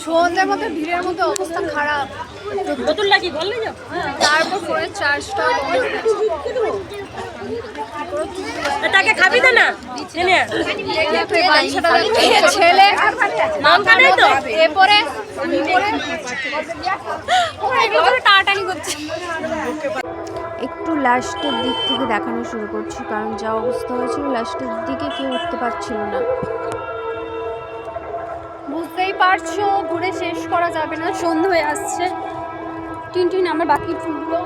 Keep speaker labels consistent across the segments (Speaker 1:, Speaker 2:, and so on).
Speaker 1: সন্ধ্যের মধ্যে ভিড়ের মধ্যে অবস্থা খারাপ। তারপর ফোনের চার্জটা
Speaker 2: তাকে খাবি তো না
Speaker 1: ছেলে এরপরে টাটানি করছে।
Speaker 3: একটু লাস্টের দিক থেকে দেখানো শুরু করছি, কারণ যা অবস্থা হয়েছিল লাস্টের দিকে কেউ উঠতে পারছিল না।
Speaker 1: বুঝতেই পারছো ঘুরে শেষ করা যাবে না, সন্ধ্যা হয়ে আসছে। টিনটিন আমার বাকি ফুলগুলো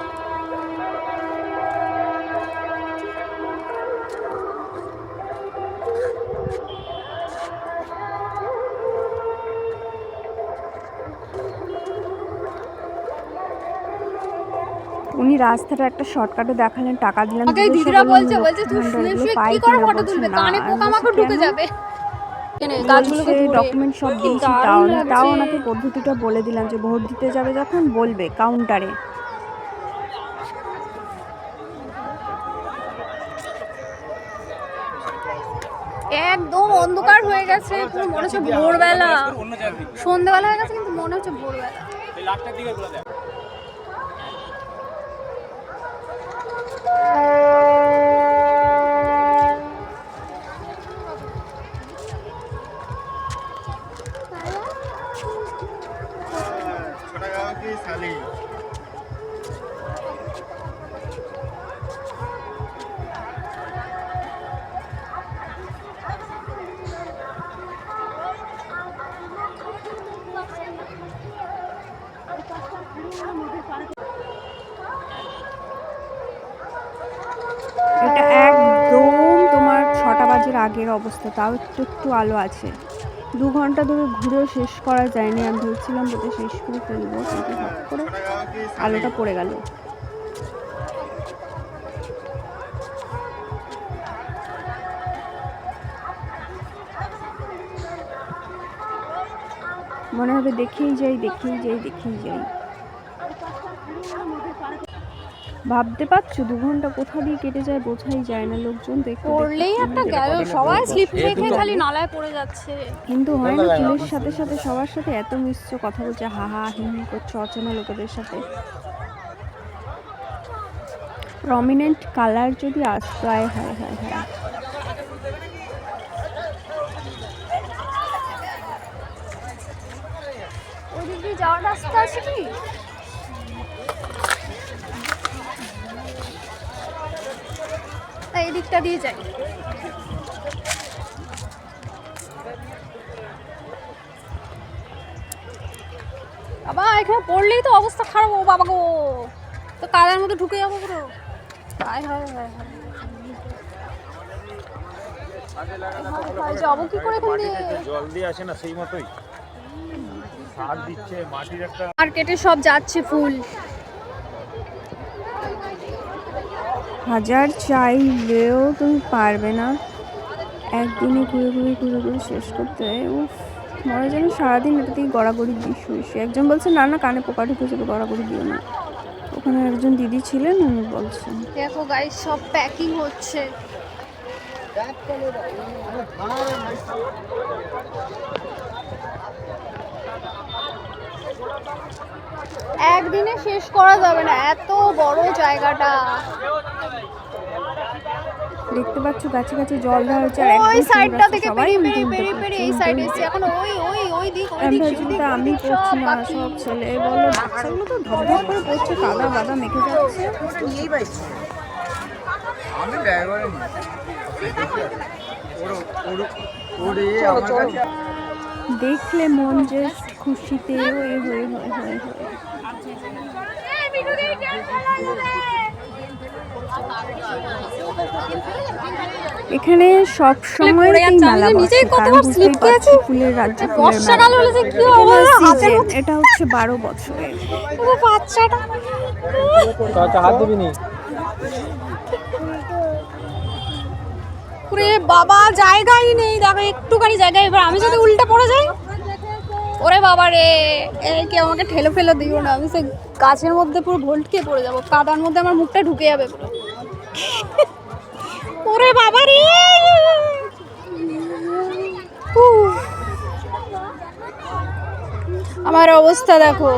Speaker 3: উনি রাস্তাটা একটা শর্টকাটে দেখালেন, টাকা দিলাম।
Speaker 1: দিদিরা বলছে তুই শুয়ে শুয়ে কি করে ফটো তুলবে, কানে পোকামাকড় ঢুকে যাবে।
Speaker 3: ডকুমেন্ট সব দিয়েছি, তাও ওনাকে পদ্ধতিটা বলে দিলাম যে ভোট দিতে যাবে যখন বলবে কাউন্টারে।
Speaker 1: একদম অন্ধকার হয়ে গেছে, পুরো মনে হচ্ছে ভোরবেলা। সন্ধ্যাবেলা হয়ে গেছে কিন্তু মনে হচ্ছে ভোরবেলা।
Speaker 3: এটা একদম তোমার 6টা বাজের আগের অবস্থা, তাও একটু একটু আলো আছে। 2 ঘন্টা ধরে ঘুরেও শেষ করা যায়নি। আমি ধরছিলাম বোধহয় শেষ করে ফেলবো, কিন্তু হট করে আলোটা পড়ে গেল। মনে হবে দেখেই যাই। ভাবতে পারছো 2 ঘন্টা কোথা দিয়ে কেটে যায় বোঝাই যায় না। লোকজন
Speaker 1: পড়লেই একটা গেল, সবাই স্লিপ রেখে খালি নালায় পড়ে যাচ্ছে।
Speaker 3: কিন্তু হয় না ফুলের সাথে সাথে সবার সাথে এত মিশছো, কথা বলছে, হা হা হি হি করছো অচেনা লোকেদের সাথে। প্রমিনেন্ট কালার যদি আসতো, আয় হায় হায় হায়।
Speaker 1: ওদিক দিয়ে যাওয়ার রাস্তা আছে কি? এই দিকটা দিয়ে যাই। বাবা এখানে পড়লেই তো অবস্থা খারাপ। ও বাবা গো, তো কাদার মধ্যে ঢুকে যাবো পুরো। হায় হায় হায় হায়, যাবো কি করে এখান দিয়ে?
Speaker 4: জল দিয়ে আসে না সেই মতোই সার দিচ্ছে মাটির একটা।
Speaker 1: মার্কেটে সব যাচ্ছে ফুল।
Speaker 3: হাজার চাইলেও তুমি পারবে না একদিনে ঘুরে শেষ করতে। উফ, মনে যেন সারাদিন এটা থেকে গড়াগড়ি দিয়ে শুয়েছি। একজন বলছে না কানে পোকা ঢুকে যাবে, গড়াগড়ি দিও না। ওখানে একজন দিদি ছিলেন, উনি বলছেন।
Speaker 1: দেখো গাইস সব প্যাকিং হচ্ছে। একদিনে শেষ করা যাবে না, এত বড় জায়গাটা।
Speaker 3: দেখতে পাচ্ছ গাছে গাছে জল দেওয়া হচ্ছে।
Speaker 1: ওই সাইডটা থেকে পেরিয়ে এই সাইডে এসে এখন ওই দিক
Speaker 3: আমি পড়ছি না, সব ছেলে বলো বাচ্চাগুলো তো ধপ করে পড়ছে, কাদা বাদা মেখে যাচ্ছে। দেখলে মন যে খুশিতে হয়ে এখানে সব সময় ফুলের রাজ্য। এটা হচ্ছে 12 বছরের
Speaker 1: বাচ্চাটা। বাবা জায়গাই নেই, দেখো একটুখানি জায়গা। এবার আমি যদি উল্টে পড়ে যাই, ওরে বাবা রে, কেউ আমাকে ঠেলে ফেলে দিও না। আমি সে গাছের মধ্যে পুরো ভোল্টকে পড়ে যাবো, কাদার মধ্যে আমার মুখটা ঢুকে যাবে পুরো। ওরে বাবা রে, আমার অবস্থা দেখো।